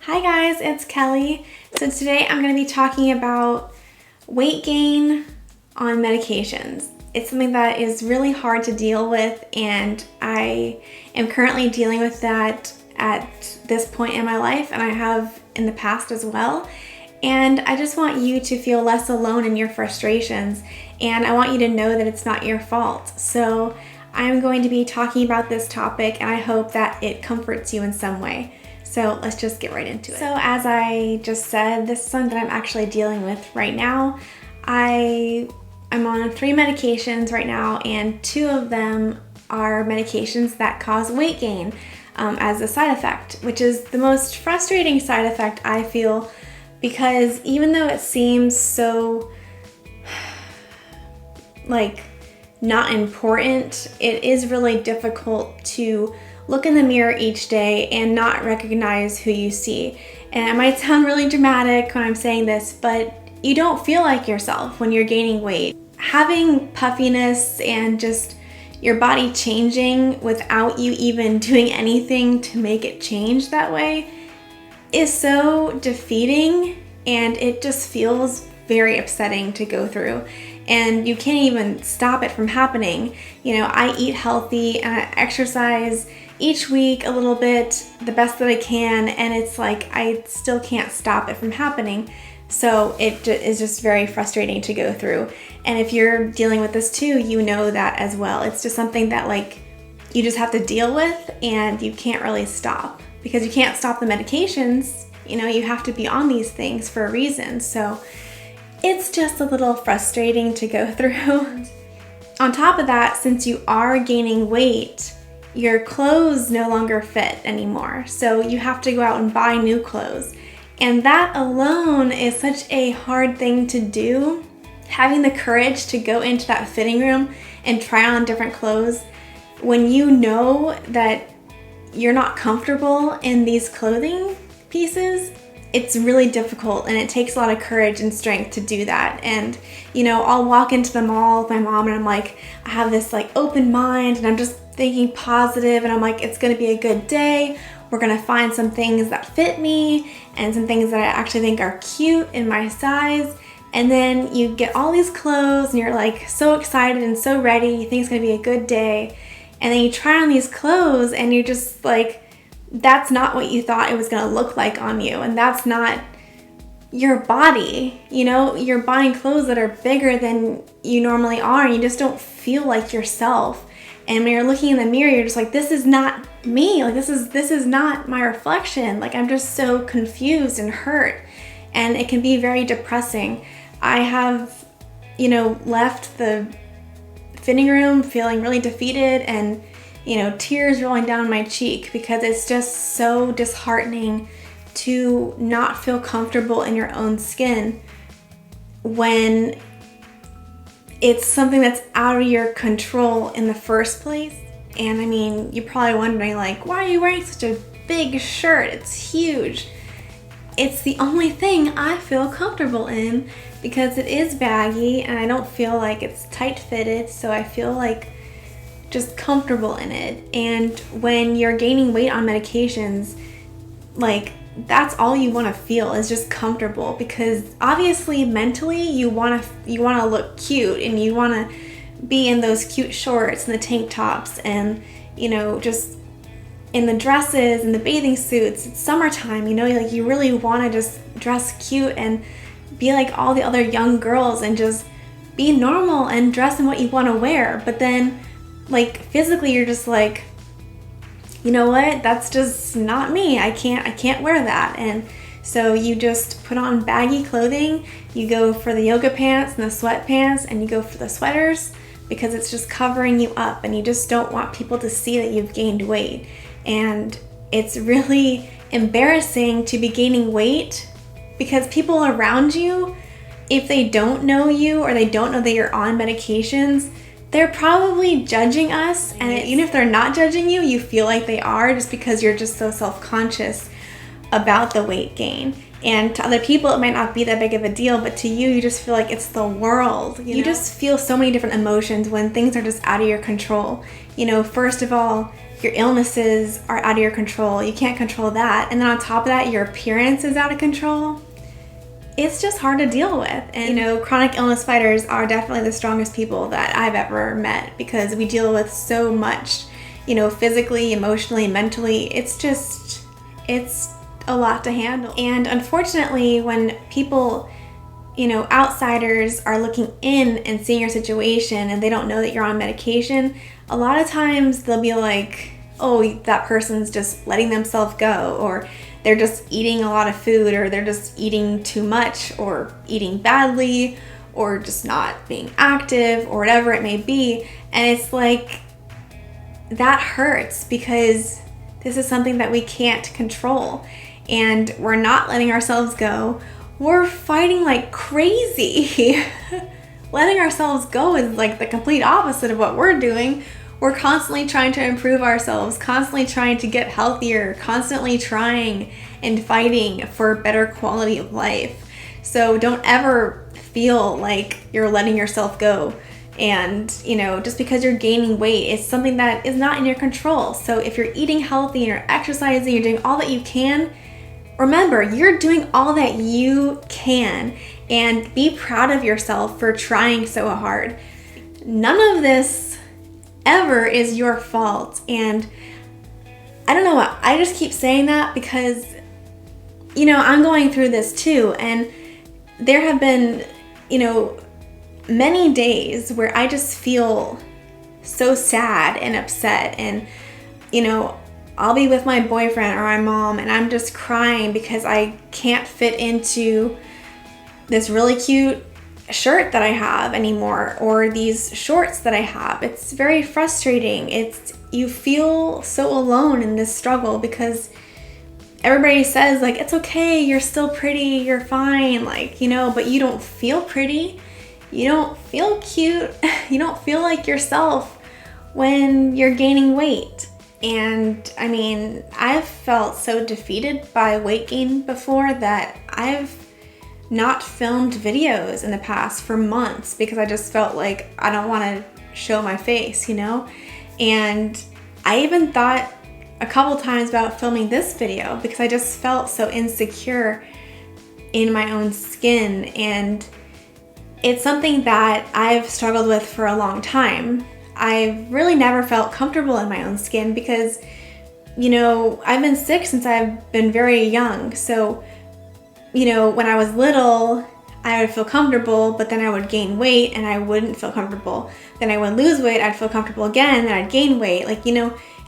Hi guys, it's Kelly. So today I'm going to be talking about weight gain on medications. It's something that is really hard to deal with, and I am currently dealing with that at this point in my life, and I have in the past as well. And I just want you to feel less alone in your frustrations, and I want you to know that it's not your fault. So I'm going to be talking about this topic, and I hope that it comforts you in some way. So let's just get right into it. So as I just said, this is something that I'm actually dealing with right now. I'm on 3 medications right now, and 2 of them are medications that cause weight gain as a side effect, which is the most frustrating side effect I feel, because even though it seems so not important, it is really difficult to look in the mirror each day and not recognize who you see. And it might sound really dramatic when I'm saying this, but you don't feel like yourself when you're gaining weight. Having puffiness and just your body changing without you even doing anything to make it change that way is so defeating, and it just feels very upsetting to go through. And you can't even stop it from happening. You know, I eat healthy and I exercise each week a little bit, the best that I can, and it's like I still can't stop it from happening. So it is just very frustrating to go through. And if you're dealing with this too, you know that as well. It's just something that you just have to deal with, and you can't really stop because you can't stop the medications. You know, you have to be on these things for a reason. So it's just a little frustrating to go through. On top of that, since you are gaining weight, your clothes no longer fit anymore. So you have to go out and buy new clothes. And that alone is such a hard thing to do. Having the courage to go into that fitting room and try on different clothes when you know that you're not comfortable in these clothing pieces, it's really difficult, and it takes a lot of courage and strength to do that. And you know, I'll walk into the mall with my mom and I'm like, I have this open mind and I'm just thinking positive, and I'm like, it's gonna be a good day. We're gonna find some things that fit me and some things that I actually think are cute in my size. And then you get all these clothes and you're so excited and so ready. You think it's gonna be a good day. And then you try on these clothes and you're just that's not what you thought it was gonna look like on you. And that's not your body. You know, you're buying clothes that are bigger than you normally are, and you just don't feel like yourself. And when you're looking in the mirror, you're just like, this is not me. This is not my reflection. I'm just so confused and hurt. And it can be very depressing. I have, left the fitting room feeling really defeated and, tears rolling down my cheek, because it's just so disheartening to not feel comfortable in your own skin when it's something that's out of your control in the first place. And I mean, you're probably wondering why are you wearing such a big shirt? It's huge. It's the only thing I feel comfortable in, because it is baggy and I don't feel like it's tight fitted, so I feel just comfortable in it. And when you're gaining weight on medications, that's all you want to feel is just comfortable, because obviously mentally you want to look cute, and you want to be in those cute shorts and the tank tops and just in the dresses and the bathing suits. It's summertime, you really want to just dress cute and be like all the other young girls and just be normal and dress in what you want to wear. But then physically you're just you know what, that's just not me. I can't wear that. And so you just put on baggy clothing. You go for the yoga pants and the sweatpants, and you go for the sweaters, because it's just covering you up, and you just don't want people to see that you've gained weight. And it's really embarrassing to be gaining weight, because people around you, if they don't know you or they don't know that you're on medications, they're probably judging us. And even if they're not judging you, you feel like they are, just because you're just so self-conscious about the weight gain. And to other people, it might not be that big of a deal, but to you, you just feel like it's the world. You just feel so many different emotions when things are just out of your control. First of all, your illnesses are out of your control. You can't control that. And then on top of that, your appearance is out of control. It's just hard to deal with. And chronic illness fighters are definitely the strongest people that I've ever met, because we deal with so much, physically, emotionally, mentally. It's a lot to handle. And unfortunately, when people, outsiders are looking in and seeing your situation and they don't know that you're on medication, a lot of times they'll be like, oh, that person's just letting themselves go, or they're just eating a lot of food, or they're just eating too much, or eating badly, or just not being active, or whatever it may be. And it's like, that hurts, because this is something that we can't control, and we're not letting ourselves go. We're fighting like crazy. Letting ourselves go is like the complete opposite of what we're doing. We're constantly trying to improve ourselves, constantly trying to get healthier, constantly trying and fighting for a better quality of life. So don't ever feel like you're letting yourself go. And, just because you're gaining weight, it's something that is not in your control. So if you're eating healthy and you're exercising, you're doing all that you can, remember, you're doing all that you can, and be proud of yourself for trying so hard. None of this ever is your fault. And I don't know what, I just keep saying that because, I'm going through this too. And there have been, many days where I just feel so sad and upset, and I'll be with my boyfriend or my mom and I'm just crying because I can't fit into this really cute shirt that I have anymore, or these shorts that I have. It's very frustrating. You feel so alone in this struggle, because everybody says like, it's okay, you're still pretty, you're fine, but you don't feel pretty. You don't feel cute. You don't feel like yourself when you're gaining weight. And I've felt so defeated by weight gain before that I've not filmed videos in the past for months, because I just felt like I don't want to show my face, And I even thought a couple times about filming this video, because I just felt so insecure in my own skin. And it's something that I've struggled with for a long time. I've really never felt comfortable in my own skin because, I've been sick since I've been very young. So, when I was little, I would feel comfortable, but then I would gain weight and I wouldn't feel comfortable. Then I would lose weight, I'd feel comfortable again, and I'd gain weight.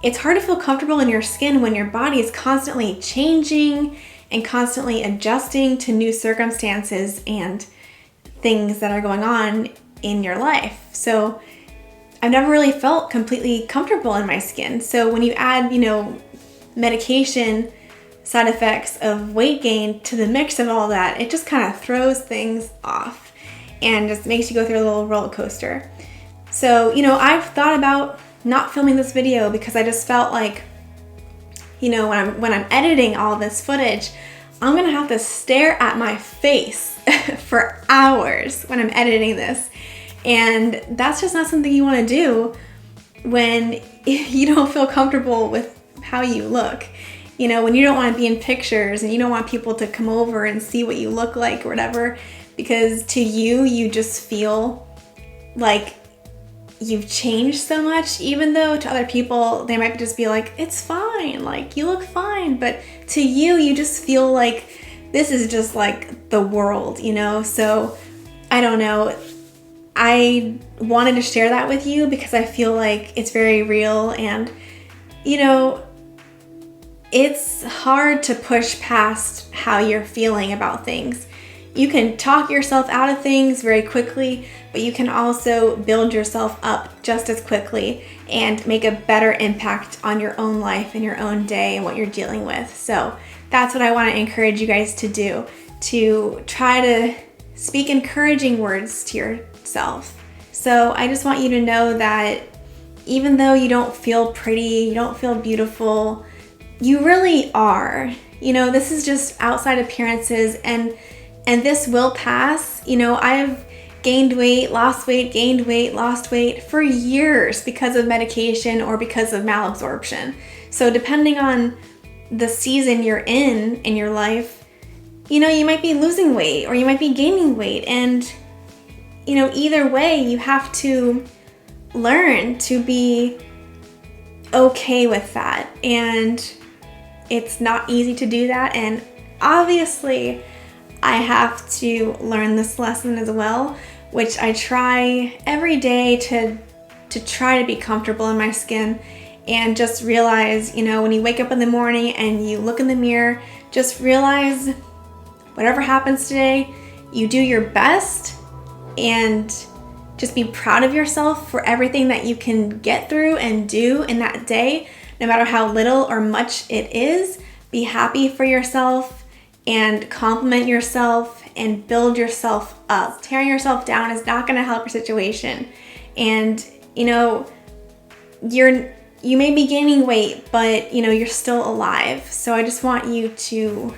It's hard to feel comfortable in your skin when your body is constantly changing and constantly adjusting to new circumstances and things that are going on in your life. So I've never really felt completely comfortable in my skin. So when you add, medication side effects of weight gain to the mix of all that, it just kind of throws things off and just makes you go through a little roller coaster. So, I've thought about not filming this video because I just felt like, when I'm editing all this footage, I'm gonna have to stare at my face for hours when I'm editing this. And that's just not something you want to do when you don't feel comfortable with how you look. When you don't want to be in pictures and you don't want people to come over and see what you look like or whatever, because to you, you just feel like you've changed so much, even though to other people, they might just be like, it's fine, like you look fine. But to you, you just feel like this is just like the world, So I don't know. I wanted to share that with you because I feel like it's very real, and it's hard to push past how you're feeling about things. You can talk yourself out of things very quickly, but you can also build yourself up just as quickly and make a better impact on your own life and your own day and what you're dealing with. So that's what I want to encourage you guys to do, to try to speak encouraging words to yourself. So I just want you to know that even though you don't feel pretty, you don't feel beautiful, you really are. This is just outside appearances, and this will pass. I've gained weight, lost weight, gained weight, lost weight for years because of medication or because of malabsorption. So depending on the season you're in your life, you know, you might be losing weight or you might be gaining weight. And, you know, either way, you have to learn to be okay with that. And it's not easy to do that. And obviously, I have to learn this lesson as well, which I try every day to try to be comfortable in my skin and just realize, you know, when you wake up in the morning and you look in the mirror, just realize whatever happens today, you do your best and just be proud of yourself for everything that you can get through and do in that day, no matter how little or much it is. Be happy for yourself and compliment yourself and build yourself up. Tearing yourself down is not going to help your situation. And, you know, you may be gaining weight, but, you know, you're still alive. So I just want you to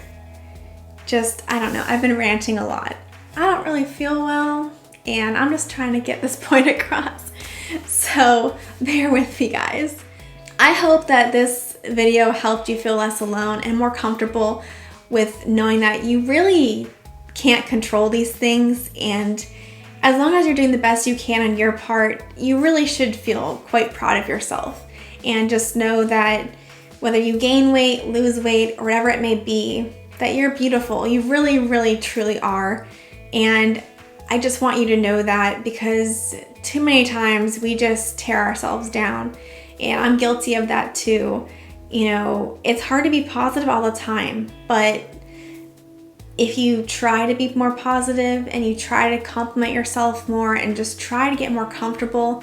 I don't know, I've been ranting a lot. I don't really feel well, and I'm just trying to get this point across. So bear with me, guys. I hope that this video helped you feel less alone and more comfortable with knowing that you really can't control these things, and as long as you're doing the best you can on your part, you really should feel quite proud of yourself. And just know that whether you gain weight, lose weight, or whatever it may be, that you're beautiful. You really, really, truly are. And I just want you to know that, because too many times we just tear ourselves down. And I'm guilty of that too. You know, it's hard to be positive all the time, but if you try to be more positive and you try to compliment yourself more and just try to get more comfortable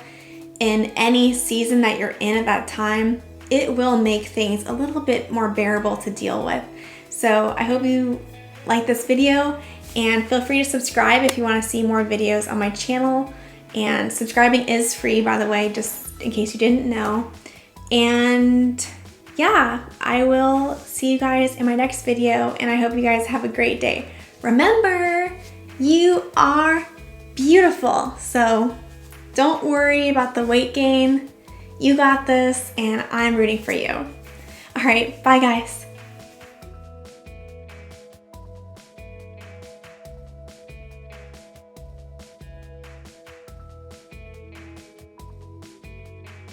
in any season that you're in at that time, it will make things a little bit more bearable to deal with. So I hope you like this video, and feel free to subscribe if you want to see more videos on my channel. And subscribing is free, by the way, just in case you didn't know. And yeah, I will see you guys in my next video, and I hope you guys have a great day. Remember, you are beautiful. So don't worry about the weight gain. You got this, and I'm rooting for you. All right, bye guys.